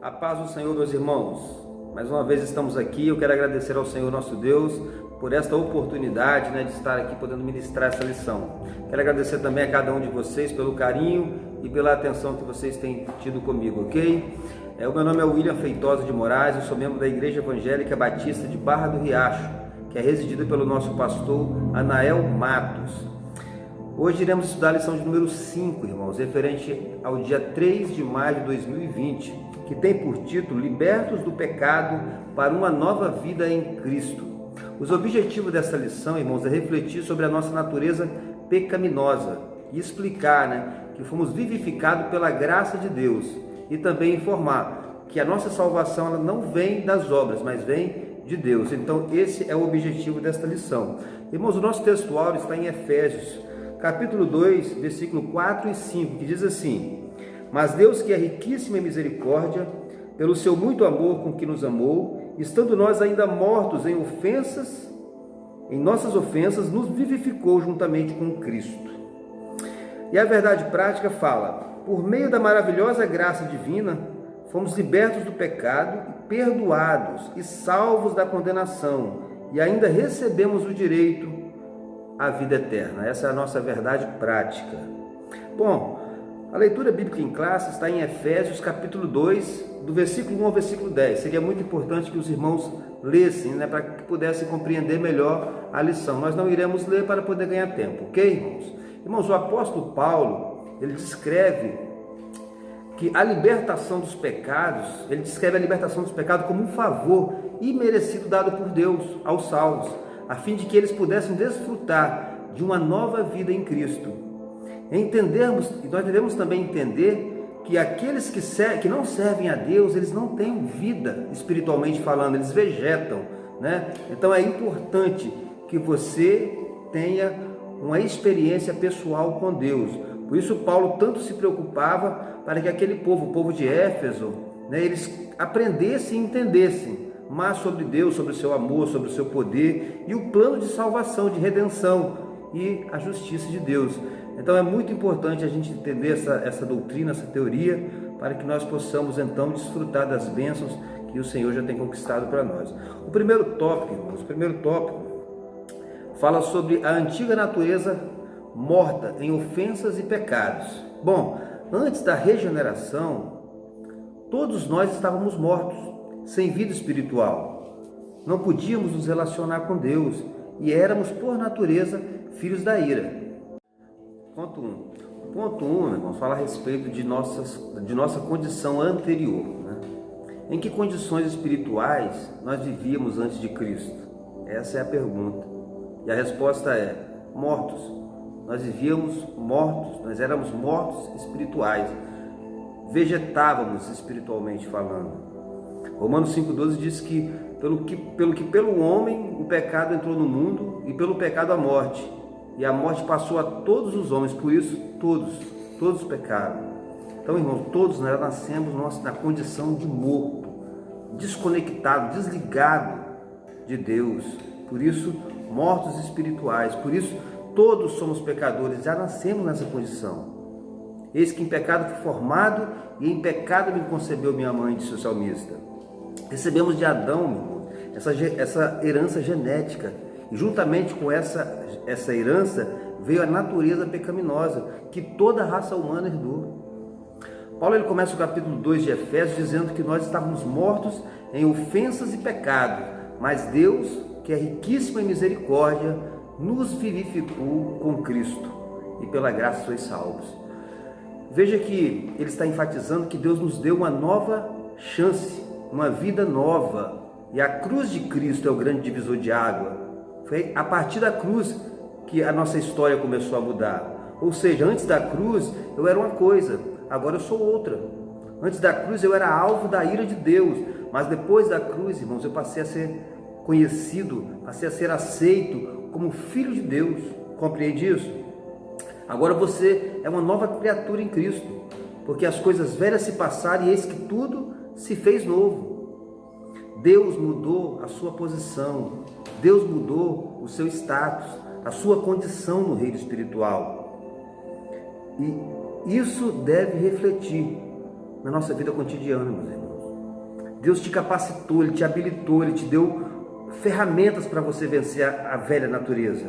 A paz do Senhor, meus irmãos. Mais uma vez estamos aqui. Eu quero agradecer ao Senhor nosso Deus por esta oportunidade, de estar aqui podendo ministrar essa lição. Quero agradecer também a cada um de vocês pelo carinho e pela atenção que vocês têm tido comigo, ok? O meu nome é William Feitosa de Moraes, eu sou membro da Igreja Evangélica Batista de Barra do Riacho, que é residida pelo nosso pastor Anael Matos. Hoje iremos estudar a lição de número 5, irmãos, referente ao dia 3 de maio de 2020, que tem por título Libertos do Pecado para uma Nova Vida em Cristo. Os objetivos dessa lição, irmãos, é refletir sobre a nossa natureza pecaminosa e explicar que fomos vivificados pela graça de Deus e também informar que a nossa salvação ela não vem das obras, mas vem de Deus. Então esse é o objetivo desta lição. Irmãos, o nosso textual está em Efésios, capítulo 2, versículo 4 e 5, que diz assim: Mas Deus, que é riquíssimo em misericórdia, pelo seu muito amor com que nos amou, estando nós ainda mortos em nossas ofensas, nos vivificou juntamente com Cristo. E a verdade prática fala: por meio da maravilhosa graça divina, fomos libertos do pecado, perdoados e salvos da condenação, e ainda recebemos o direito à vida eterna. Essa é a nossa verdade prática. Bom, a leitura bíblica em classe está em Efésios capítulo 2, do versículo 1 ao versículo 10. Seria muito importante que os irmãos lessem, para que pudessem compreender melhor a lição. Nós não iremos ler para poder ganhar tempo, ok, irmãos? Irmãos, o apóstolo Paulo, ele descreve que a libertação dos pecados, ele descreve a libertação dos pecados como um favor imerecido dado por Deus aos salvos, a fim de que eles pudessem desfrutar de uma nova vida em Cristo. Nós devemos também entender que aqueles que não servem a Deus, eles não têm vida espiritualmente falando, eles vegetam, Então é importante que você tenha uma experiência pessoal com Deus. Por isso Paulo tanto se preocupava para que aquele povo, o povo de Éfeso, eles aprendessem e entendessem mais sobre Deus, sobre o seu amor, sobre o seu poder e o plano de salvação, de redenção e a justiça de Deus. Então é muito importante a gente entender essa doutrina, essa teoria, para que nós possamos então desfrutar das bênçãos que o Senhor já tem conquistado para nós. O primeiro tópico, irmãos, fala sobre a antiga natureza morta em ofensas e pecados. Bom, antes da regeneração, todos nós estávamos mortos, sem vida espiritual. Não podíamos nos relacionar com Deus e éramos, por natureza, filhos da ira. Ponto 1. Ponto 1, irmãos, fala a respeito de nossa condição anterior. Em que condições espirituais nós vivíamos antes de Cristo? Essa é a pergunta. E a resposta é: mortos. Nós vivíamos mortos, nós éramos mortos espirituais. Vegetávamos espiritualmente falando. Romanos 5,12 diz que pelo homem o pecado entrou no mundo e pelo pecado a morte. E a morte passou a todos os homens, por isso todos pecaram. Então, irmãos, todos nós nascemos na condição de morto, desconectado, desligado de Deus. Por isso, mortos espirituais. Por isso, todos somos pecadores, já nascemos nessa condição. Eis que em pecado fui formado e em pecado me concebeu minha mãe, disse o salmista. Recebemos de Adão, irmão, essa herança genética. E juntamente com essa herança veio a natureza pecaminosa que toda a raça humana herdou. Paulo ele começa o capítulo 2 de Efésios dizendo que nós estávamos mortos em ofensas e pecados, mas Deus, que é riquíssimo em misericórdia, nos vivificou com Cristo e pela graça sois salvos. Veja que ele está enfatizando que Deus nos deu uma nova chance, uma vida nova, e a cruz de Cristo é o grande divisor de água. Foi a partir da cruz que a nossa história começou a mudar. Ou seja, antes da cruz eu era uma coisa, agora eu sou outra. Antes da cruz eu era alvo da ira de Deus, mas depois da cruz, irmãos, eu passei a ser conhecido, passei a ser aceito como filho de Deus. Compreende isso? Agora você é uma nova criatura em Cristo, porque as coisas velhas se passaram e eis que tudo se fez novo. Deus mudou a sua posição, Deus mudou o seu status, a sua condição no reino espiritual. E isso deve refletir na nossa vida cotidiana, meus irmãos. Deus te capacitou, Ele te habilitou, Ele te deu ferramentas para você vencer a velha natureza.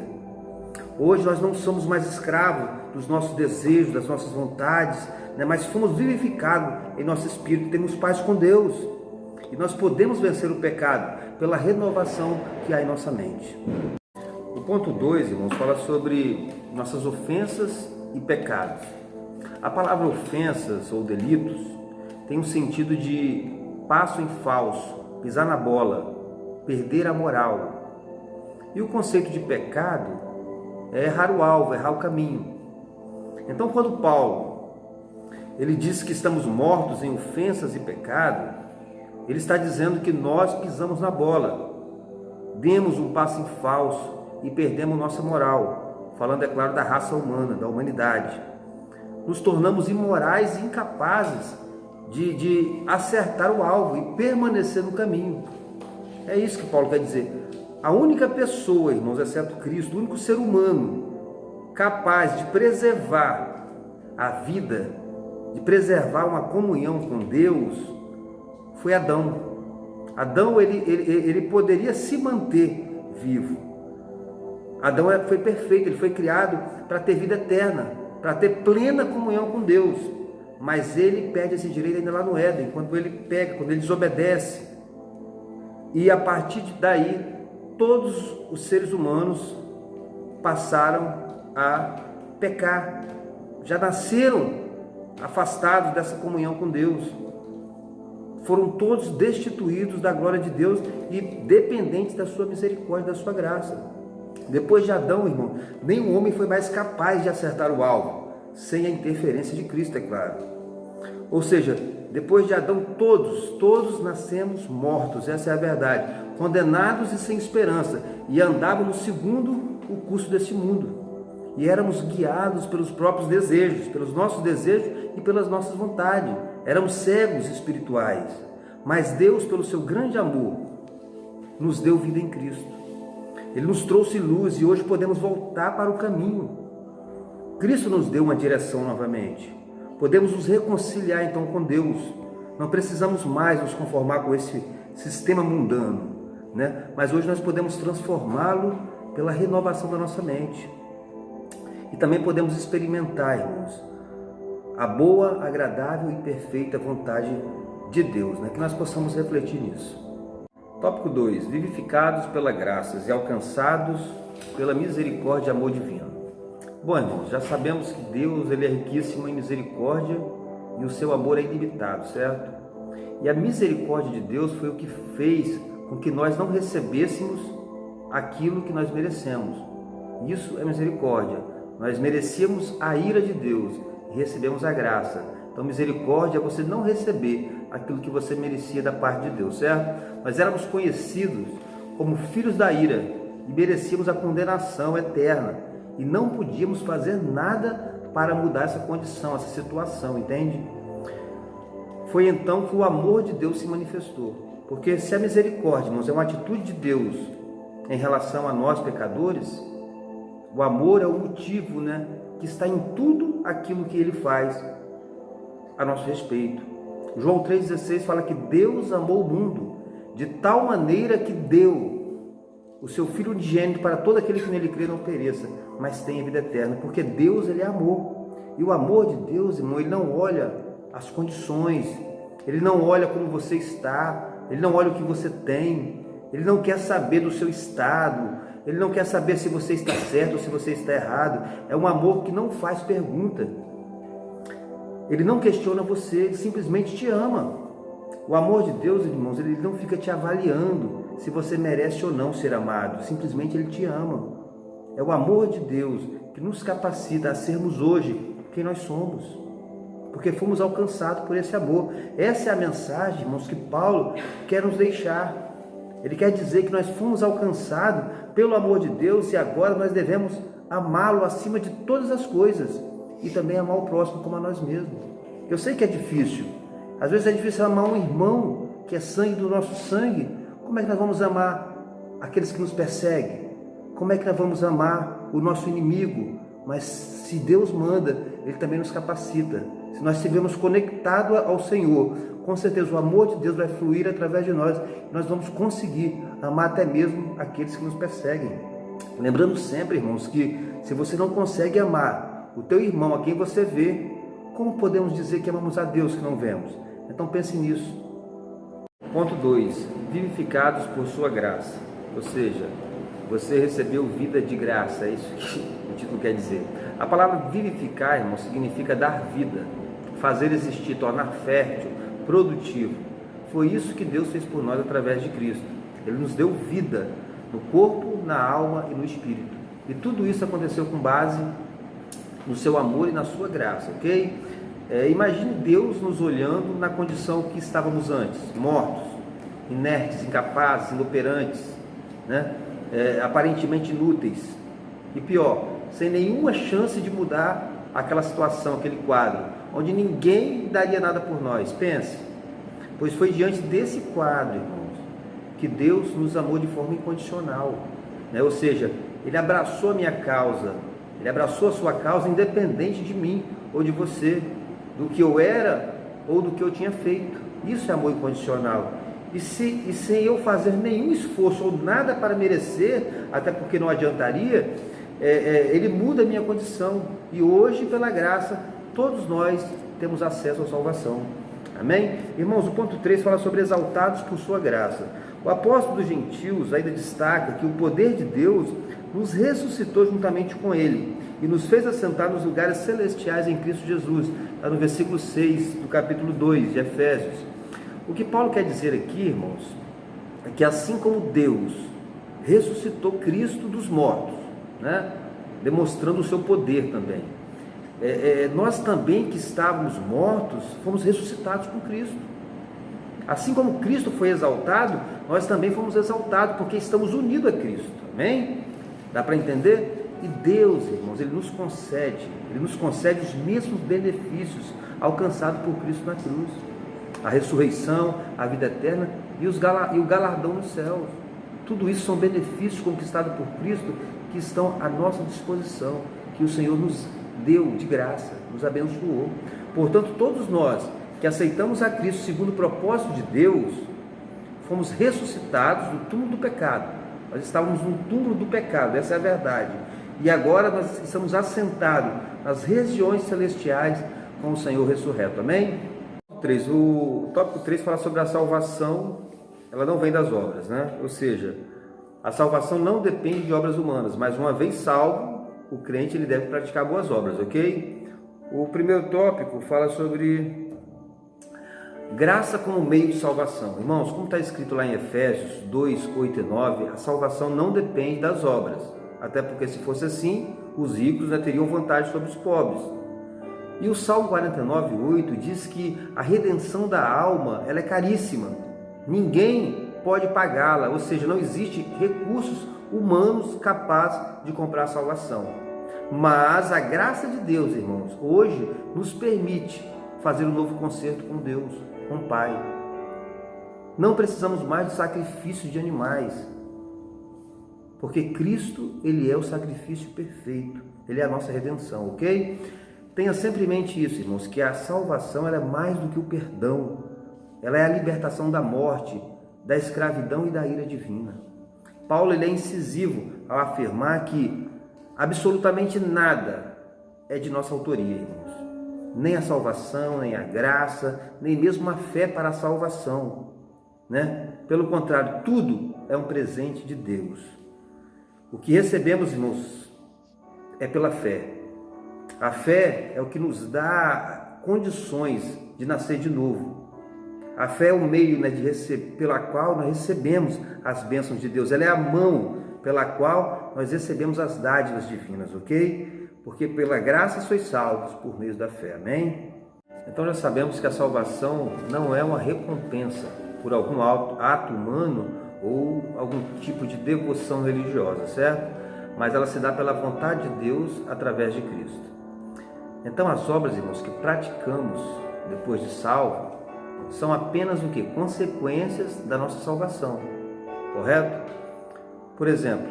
Hoje nós não somos mais escravos dos nossos desejos, das nossas vontades, né? Mas fomos vivificados em nosso espírito, temos paz com Deus. E nós podemos vencer o pecado pela renovação que há em nossa mente. O ponto 2, irmãos, fala sobre nossas ofensas e pecados. A palavra ofensas ou delitos tem um sentido de passo em falso, pisar na bola, perder a moral. E o conceito de pecado é errar o alvo, errar o caminho. Então, quando Paulo ele diz que estamos mortos em ofensas e pecado, ele está dizendo que nós pisamos na bola, demos um passo em falso e perdemos nossa moral, falando, é claro, da raça humana, da humanidade. Nos tornamos imorais e incapazes de acertar o alvo e permanecer no caminho. É isso que Paulo quer dizer. A única pessoa, irmãos, exceto Cristo, o único ser humano capaz de preservar a vida, de preservar uma comunhão com Deus, foi Adão. Adão, ele poderia se manter vivo. Adão foi perfeito, ele foi criado para ter vida eterna, para ter plena comunhão com Deus. Mas ele perde esse direito ainda lá no Éden, quando ele peca, quando ele desobedece. E a partir daí, todos os seres humanos passaram a pecar. Já nasceram afastados dessa comunhão com Deus. Foram todos destituídos da glória de Deus e dependentes da sua misericórdia, da sua graça. Depois de Adão, irmão, nenhum homem foi mais capaz de acertar o alvo, sem a interferência de Cristo, é claro. Ou seja, depois de Adão, todos nascemos mortos, essa é a verdade, condenados e sem esperança, e andávamos segundo o curso deste mundo, e éramos guiados pelos próprios desejos, pelos nossos desejos e pelas nossas vontades, éramos cegos espirituais, mas Deus, pelo seu grande amor, nos deu vida em Cristo. Ele nos trouxe luz e hoje podemos voltar para o caminho. Cristo nos deu uma direção novamente. Podemos nos reconciliar então com Deus. Não precisamos mais nos conformar com esse sistema mundano, né? Mas hoje nós podemos transformá-lo pela renovação da nossa mente. E também podemos experimentar, irmãos, a boa, agradável e perfeita vontade de Deus, né? Que nós possamos refletir nisso. Tópico 2. Vivificados pela graça e alcançados pela misericórdia e amor divino. Bom, irmãos, já sabemos que Deus ele é riquíssimo em misericórdia e o seu amor é ilimitado, certo? E a misericórdia de Deus foi o que fez com que nós não recebêssemos aquilo que nós merecemos. Isso é misericórdia. Nós merecíamos a ira de Deus e recebemos a graça. Então, misericórdia é você não receber aquilo que você merecia da parte de Deus, certo? Nós éramos conhecidos como filhos da ira e merecíamos a condenação eterna. E não podíamos fazer nada para mudar essa condição, essa situação, entende? Foi então que o amor de Deus se manifestou. Porque se a misericórdia, irmãos, é uma atitude de Deus em relação a nós pecadores, o amor é o motivo, né, que está em tudo aquilo que Ele faz a nosso respeito. João 3,16 fala que Deus amou o mundo de tal maneira que deu o seu Filho unigênito para todo aquele que nele crê não pereça, mas tenha vida eterna, porque Deus ele é amor. E o amor de Deus, irmão, ele não olha as condições, ele não olha como você está, ele não olha o que você tem, ele não quer saber do seu estado, ele não quer saber se você está certo ou se você está errado. É um amor que não faz pergunta, ele não questiona você, ele simplesmente te ama. O amor de Deus, irmãos, ele não fica te avaliando se você merece ou não ser amado, simplesmente ele te ama. É o amor de Deus que nos capacita a sermos hoje quem nós somos, porque fomos alcançados por esse amor. Essa é a mensagem, irmãos, que Paulo quer nos deixar. Ele quer dizer que nós fomos alcançados pelo amor de Deus e agora nós devemos amá-lo acima de todas as coisas e também amar o próximo como a nós mesmos. Eu sei que é difícil, às vezes é difícil amar um irmão que é sangue do nosso sangue. Como é que nós vamos amar aqueles que nos perseguem? Como é que nós vamos amar o nosso inimigo? Mas se Deus manda, Ele também nos capacita. se nós estivermos conectados ao Senhor, com certeza o amor de Deus vai fluir através de nós. Nós vamos conseguir amar até mesmo aqueles que nos perseguem. Lembrando sempre, irmãos, que se você não consegue amar o teu irmão a quem você vê, como podemos dizer que amamos a Deus que não vemos? Então pense nisso. Ponto 2. Vivificados por sua graça. Ou seja, você recebeu vida de graça. É isso que o título quer dizer. A palavra vivificar, irmão, significa dar vida, fazer existir, tornar fértil, produtivo. Foi isso que Deus fez por nós através de Cristo. Ele nos deu vida no corpo, na alma e no espírito. E tudo isso aconteceu com base no seu amor e na sua graça, ok? Imagine Deus nos olhando na condição que estávamos antes, mortos, inertes, incapazes, inoperantes, né? Aparentemente inúteis. E pior, sem nenhuma chance de mudar aquela situação, aquele quadro, onde ninguém daria nada por nós. Pense, pois foi diante desse quadro, irmãos, que Deus nos amou de forma incondicional, né? Ou seja, Ele abraçou a minha causa, Ele abraçou a sua causa independente de mim ou de você, do que eu era ou do que eu tinha feito. Isso é amor incondicional. E sem eu fazer nenhum esforço ou nada para merecer, até porque não adiantaria, Ele muda a minha condição. E hoje, pela graça, todos nós temos acesso à salvação. Amém? Irmãos, o ponto 3 fala sobre exaltados por sua graça. O apóstolo dos gentios ainda destaca que o poder de Deus nos ressuscitou juntamente com Ele e nos fez assentar nos lugares celestiais em Cristo Jesus. Está no versículo 6 do capítulo 2 de Efésios. O que Paulo quer dizer aqui, irmãos, é que assim como Deus ressuscitou Cristo dos mortos, né, demonstrando o seu poder também, nós também que estávamos mortos, fomos ressuscitados com Cristo. Assim como Cristo foi exaltado, nós também fomos exaltados, porque estamos unidos a Cristo. Amém? Dá para entender? E Deus, irmãos, Ele nos concede os mesmos benefícios alcançados por Cristo na cruz. A ressurreição, a vida eterna e o galardão nos céus. Tudo isso são benefícios conquistados por Cristo que estão à nossa disposição, que o Senhor nos deu de graça, nos abençoou. Portanto, todos nós que aceitamos a Cristo segundo o propósito de Deus, fomos ressuscitados do túmulo do pecado. Nós estávamos no túmulo do pecado, essa é a verdade. E agora nós estamos assentados nas regiões celestiais com o Senhor ressurreto. Amém? O tópico 3 fala sobre a salvação. Ela não vem das obras, né? Ou seja, a salvação não depende de obras humanas, mas uma vez salvo, o crente ele deve praticar boas obras, ok? O primeiro tópico fala sobre graça como meio de salvação. Irmãos, como está escrito lá em Efésios 2, 8 e 9, a salvação não depende das obras, até porque se fosse assim, os ricos teriam vantagem sobre os pobres. E o Salmo 49, 8 diz que a redenção da alma ela é caríssima, ninguém pode pagá-la, ou seja, não existe recursos humanos capazes de comprar a salvação. Mas a graça de Deus, irmãos, hoje nos permite fazer um novo concerto com Deus, com o Pai. Não precisamos mais de sacrifícios de animais, porque Cristo, Ele é o sacrifício perfeito, Ele é a nossa redenção, ok? Tenha sempre em mente isso, irmãos, que a salvação ela é mais do que o perdão, ela é a libertação da morte, da escravidão e da ira divina. Paulo ele é incisivo ao afirmar que absolutamente nada é de nossa autoria, irmãos. Nem a salvação, nem a graça, nem mesmo a fé para a salvação, né? Pelo contrário, tudo é um presente de Deus. O que recebemos, irmãos, é pela fé. A fé é o que nos dá condições de nascer de novo. A fé é o meio, né, pela qual nós recebemos as bênçãos de Deus. Ela é a mão pela qual nós recebemos as dádivas divinas, ok? Porque pela graça sois salvos por meio da fé, amém? Então já sabemos que a salvação não é uma recompensa por algum ato humano ou algum tipo de devoção religiosa, certo? Mas ela se dá pela vontade de Deus através de Cristo. Então as obras, irmãos, que praticamos depois de salvo, são apenas o que? Consequências da nossa salvação, correto? Por exemplo,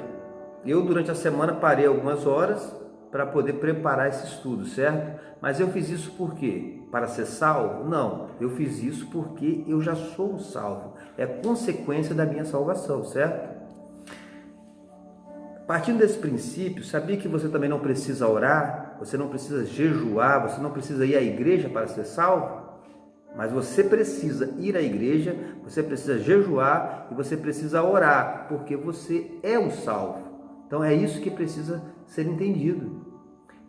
eu durante a semana parei algumas horas para poder preparar esse estudo, certo? Mas eu fiz isso por quê? Para ser salvo? Não, eu fiz isso porque eu já sou salvo. É consequência da minha salvação, certo? Partindo desse princípio, sabia que você também não precisa orar, você não precisa jejuar, você não precisa ir à igreja para ser salvo? Mas você precisa ir à igreja, você precisa jejuar e você precisa orar, porque você é um salvo. Então é isso que precisa ser entendido.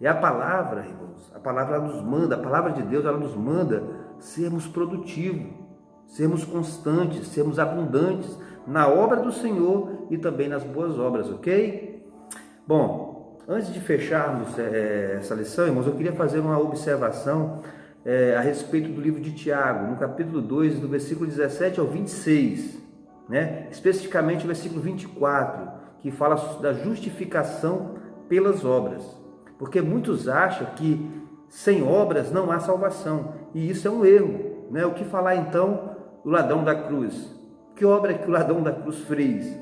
E a palavra, irmãos, a palavra ela nos manda, a palavra de Deus ela nos manda sermos produtivos, sermos constantes, sermos abundantes na obra do Senhor e também nas boas obras, ok? Bom, antes de fecharmos essa lição, irmãos, eu queria fazer uma observação a respeito do livro de Tiago, no capítulo 2, do versículo 17 ao 26, né? Especificamente o versículo 24, que fala da justificação pelas obras. Porque muitos acham que sem obras não há salvação, e isso é um erro, né? O que falar então do ladrão da cruz? Que obra que o ladrão da cruz fez,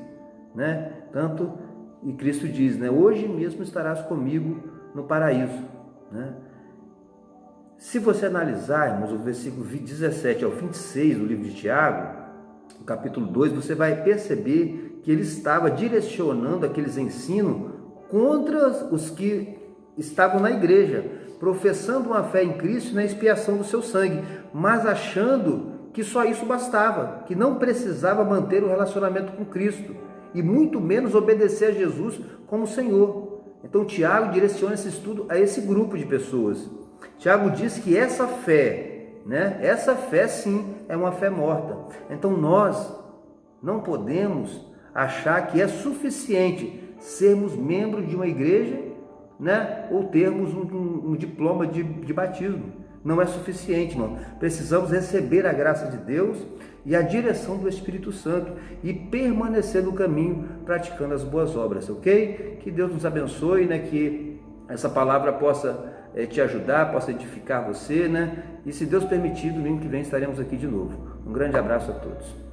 né? Tanto, e Cristo diz, né? Hoje mesmo estarás comigo no paraíso, né? Se você analisar, irmãos, o versículo 17 ao 26 do livro de Tiago, no capítulo 2, você vai perceber que ele estava direcionando aqueles ensinos contra os que estavam na igreja, professando uma fé em Cristo e na expiação do seu sangue, mas achando que só isso bastava, que não precisava manter o relacionamento com Cristo e muito menos obedecer a Jesus como Senhor. Então Tiago direciona esse estudo a esse grupo de pessoas. Tiago diz que essa fé, né? Essa fé sim é uma fé morta. Então nós não podemos achar que é suficiente sermos membros de uma igreja, né? Ou termos um diploma de batismo. Não é suficiente, irmão. Precisamos receber a graça de Deus e a direção do Espírito Santo e permanecer no caminho praticando as boas obras, ok? Que Deus nos abençoe, né? Que essa palavra possa te ajudar, possa edificar você, né? E se Deus permitir, domingo que vem estaremos aqui de novo. Um grande abraço a todos.